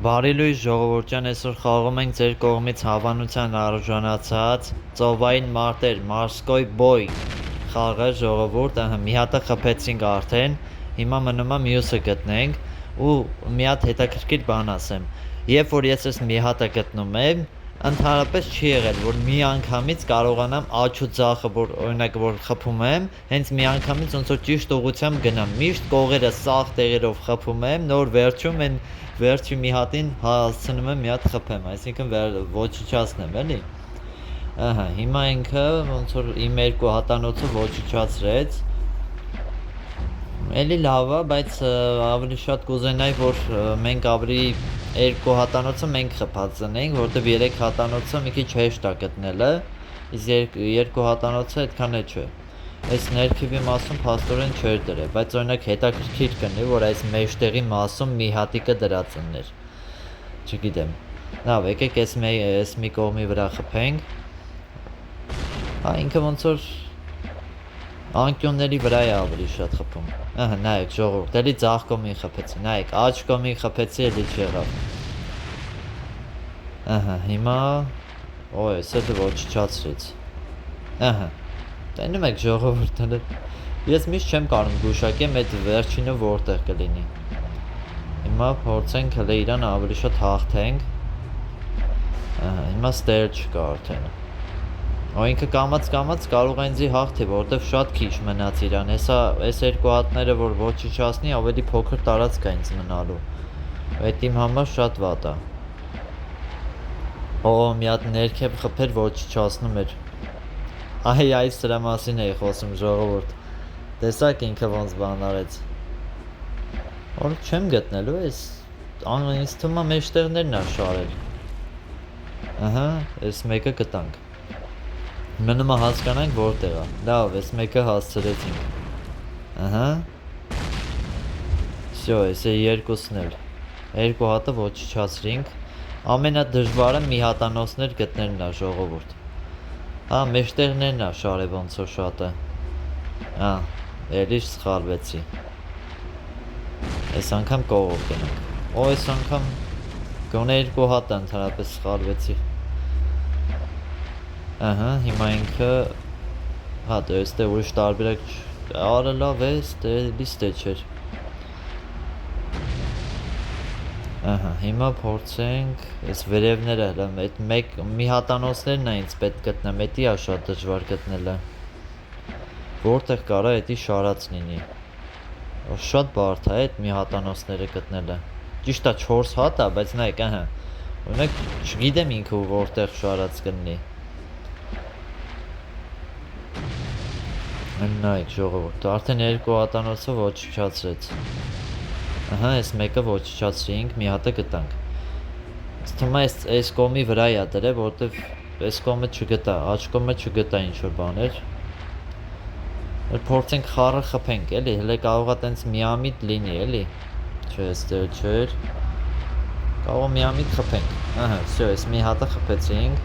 Բարի լույս ժողովուրդ ջան, այսօր խաղում ենք ձեր կողմից հավանության արժանացած ծովային մարտեր Մարսկոյ Բոյ խաղը ժողովուրդ, մի հատը խփեցինք արդեն, հիմա մնում է մյուսը գտնենք ու մի հատ հետաքրքիր բան ասեմ, երբ որ ես այս մի հատը գտնում եմ, ընդհանրապես չի եղել, որ մի անգամից կարողանամ աջ ու ձախը, որ օրինակ որ խփում եմ, հենց մի անգամից ոնց որ ճիշտ ուղղությամբ գնամ, միշտ կողերը սաղ տեղերով խփում եմ, նոր վերջում են վերջի մի հատին հասցնում եմ մի հատ խփեմ, այսինքն ոչնչացնեմ, էլի։ Ահա, հիմա ինքը ոնց որ իմ երկու հատանոցը ոչնչացրեց։ Էլի լավ է, բայց ավելի շատ կուզենայի, որ մենք ավելի երկու հատանոցը մենք խփած ունենք, որտեվ երեք հատանոցը մի քիչ հեշտ է գտնելը, իսկ երկու հատանոցը այդքան է չէ։ Այս ներքևի մասում փաստորեն չէր դրել, բայց օրինակ հետաքրքիր կնի, որ այս մեջտեղի մասում մի հատիկը դրած ուներ։ Չգիտեմ։ Լավ, եկեք այս մի կողմի վրա խփենք։ Հա, ինքը ոնց որ անկյունների վրա է ավելի շատ խփում։ Ահա, նայեք ժողովուրդ, էլի ձախ կողմին խփեցի, նայեք, աջ կողմին խփեցի, էլի չեղավ։ Ահա, հիմա էսը ոչնչացրեց։ Ահա, տենում եք ժողովուրդ, ես միշտ չեմ կարող գուշակեմ այդ վերջինը որտեղ կլինի։ Հիմա փորձենք հələ իրան ավելի շատ հաղթենք։ Ահա, հիմա ստեր չկա արդեն։ Ինքը կամած կարող է ինձի հաղթի, որովհետև շատ քիչ մնաց իրան, այս երկու հատները որ ոչնչացնի, ավելի փոքր տարածք է ինձ մնալու։ Այդ իմ համար շատ վատ է։ Մի հատ ներքև խփեր ոչնչացնում էր։ Այս սրա մասին էի խոսում ժողովուրդ։ Տեսակ ինքը ոնց բան արեց։ Որ չեմ գտնելու, ինձ թվում է մեջտեղներն է շարել։ Ահա, այս մեկը գտանք։ Մնում է հասկանանք որտեղ է։ Լավ, այս մեկը հասցրեցինք։ Ահա։ Всё, այս է երկուսն էլ։ Երկու հատը ոչնչացրինք։ Ամենադժվարը մի հատանոցներ գտնելն է ժողովուրդ։ Մեջտեղներն է շարել ոնց որ շատը։ Էլի սխալվեցի։ Այս անգամ կողով գնանք։ Այս անգամ գոնե երկու հատ ընդհանրապես սխալվեցի։ Ահա, հիմա ինքը դե այստեղ ուրիշ տարբերակ արը լավ է, լիստե չէր։ Ահա, հիմա փորձենք այս վերևները, այդ մի հատանոցներն է ինձ պետք գտնեմ, էդի է շատ դժվար գտնելը։ Որտեղ կարա էդի շարած լինի։ Շատ բարդ է այդ մի հատանոցները գտնելը։ Ճիշտ է 4 հատ է, բայց նայեք, ահա։ Օրինակ չգիտեմ ինքը որտեղ շարած կլինի։ Նայեք ժողովուրդ, արդեն երկու հատանոցը ոչնչացրեց։ Ահա, այս մեկը ոչնչացրինք, մի հատը գտանք։ Թվում է այս կողմի վրա է դրել, որովհետև այս կողմը չգտա, աջ կողմը չգտա ինչ-որ բաներ։ Փորձենք խառը խփենք, էլի, հələ կարող է տենց միամիտ լինի, էլի։ Չէ, այստեղ չէր։ Կարող միամիտ խփենք։ Ահա, всё, այս մի հատը խփեցինք։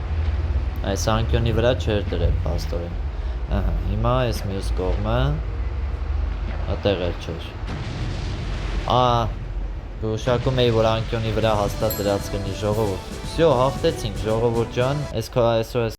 Այս անկյունի վրա չէր դրել, փաստորեն։ Ահա, հիմա այս մյուս կողմը այդտեղ էլ չէր։ Գուշակում էի, որ անկյունի վրա հաստատ դրած կլինի ժողովուրդ։ Всё, հաղթեցինք ժողովուրդ ջան, այսօր